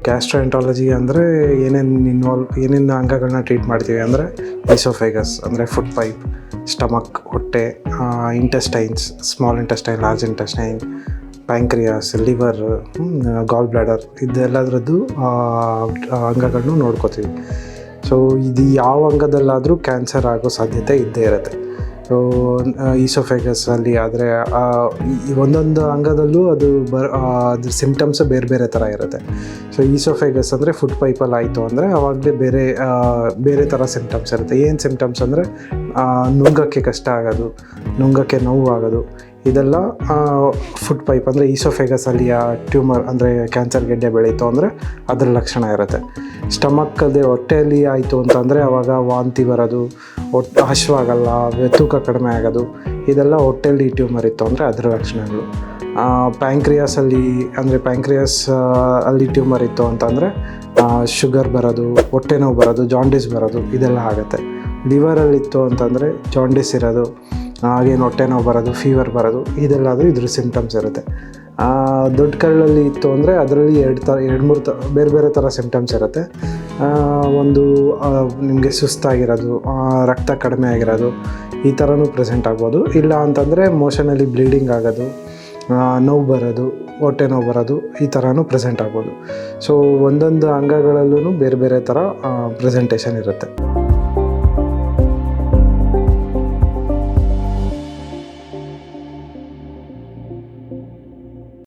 Gastroenterology ಅಂದರೆ ಏನೇನು ಅಂಗಗಳನ್ನ treat ಮಾಡ್ತೀವಿ ಅಂದರೆ ಈಸೋಫೇಗಸ್ ಅಂದರೆ ಫುಡ್ ಪೈಪ್, ಸ್ಟಮಕ್ ಹೊಟ್ಟೆ, intestines, small intestine, large intestine, pancreas, liver, gall bladder, ಇದೆಲ್ಲದ್ರದ್ದು ಅಂಗಗಳನ್ನು ನೋಡ್ಕೋತೀವಿ. ಸೊ ಇದು ಯಾವ ಅಂಗದಲ್ಲಾದರೂ ಕ್ಯಾನ್ಸರ್ ಆಗೋ ಸಾಧ್ಯತೆ ಇದ್ದೇ ಇರುತ್ತೆ. ಸೊ ಈಸೋಫೇಗಸಲ್ಲಿ ಆದರೆ ಒಂದೊಂದು ಅಂಗದಲ್ಲೂ ಅದ್ರ ಸಿಮ್ಟಮ್ಸ್ ಬೇರೆ ಬೇರೆ ಥರ ಇರುತ್ತೆ. ಸೊ ಈಸೋಫೇಗಸ್ ಅಂದರೆ ಫುಡ್ ಪೈಪಲ್ಲಿ ಆಯಿತು ಅಂದರೆ ಆವಾಗಲೇ ಬೇರೆ ಥರ ಸಿಮ್ಟಮ್ಸ್ ಇರುತ್ತೆ. ಏನು ಸಿಮ್ಟಮ್ಸ್ ಅಂದರೆ ನುಂಗಕ್ಕೆ ಕಷ್ಟ ಆಗೋದು, ನುಂಗಕ್ಕೆ ನೋವು ಆಗೋದು, ಇದೆಲ್ಲ ಫುಡ್ ಪೈಪ್ ಅಂದರೆ ಈಸೋಫೇಗಸಲ್ಲಿ ಟ್ಯೂಮರ್ ಅಂದರೆ ಕ್ಯಾನ್ಸರ್ ಗೆಡ್ಡೆ ಬೆಳೀತು ಅಂದರೆ ಅದರ ಲಕ್ಷಣ ಇರುತ್ತೆ. ಸ್ಟಮಕ್ಕಲ್ಲಿ ಹೊಟ್ಟೆಯಲ್ಲಿ ಆಯಿತು ಅಂತಂದರೆ ಆವಾಗ ವಾಂತಿ ಬರೋದು, ಹಶ್ವಾಗಲ್ಲ, ತೂಕ ಕಡಿಮೆ ಆಗೋದು, ಇದೆಲ್ಲ ಹೊಟ್ಟೆಯಲ್ಲಿ ಟ್ಯೂಮರ್ ಇತ್ತು ಅಂದರೆ ಅದರ ಲಕ್ಷಣಗಳು. ಪ್ಯಾಂಕ್ರಿಯಾಸಲ್ಲಿ ಅಂದರೆ ಅಲ್ಲಿ ಟ್ಯೂಮರ್ ಇತ್ತು ಅಂತಂದರೆ ಶುಗರ್ ಬರೋದು, ಹೊಟ್ಟೆ ನೋವು ಬರೋದು, ಜಾಂಡೀಸ್ ಬರೋದು, ಇದೆಲ್ಲ ಆಗುತ್ತೆ. ಲಿವರಲ್ಲಿತ್ತು ಅಂತಂದರೆ ಜಾಂಡೀಸ್ ಇರೋದು, ಹಾಗೇನು ಹೊಟ್ಟೆ ನೋವು ಬರೋದು, ಫೀವರ್ ಬರೋದು, ಇದೆಲ್ಲದು ಇದ್ರ ಸಿಮ್ಟಮ್ಸ್ ಇರುತ್ತೆ. ದೊಡ್ಡ ಕರಳಲ್ಲಿ ಇತ್ತು ಅಂದರೆ ಅದರಲ್ಲಿ ಎರಡು ಮೂರು ಬೇರೆ ಬೇರೆ ಥರ ಸಿಮ್ಟಮ್ಸ್ ಇರುತ್ತೆ. ಒಂದು ನಿಮಗೆ ಸುಸ್ತಾಗಿರೋದು, ರಕ್ತ ಕಡಿಮೆ ಆಗಿರೋದು, ಈ ಥರನೂ ಪ್ರೆಸೆಂಟ್ ಆಗ್ಬೋದು. ಇಲ್ಲ ಅಂತಂದರೆ ಮೋಷನಲ್ಲಿ ಬ್ಲೀಡಿಂಗ್ ಆಗೋದು, ನೋವು ಬರೋದು, ಹೊಟ್ಟೆ ನೋವು ಬರೋದು, ಈ ಥರನೂ ಪ್ರೆಸೆಂಟ್ ಆಗ್ಬೋದು. ಸೊ ಒಂದೊಂದು ಅಂಗಗಳಲ್ಲೂ ಬೇರೆ ಬೇರೆ ಥರ ಪ್ರೆಸೆಂಟೇಷನ್ ಇರುತ್ತೆ.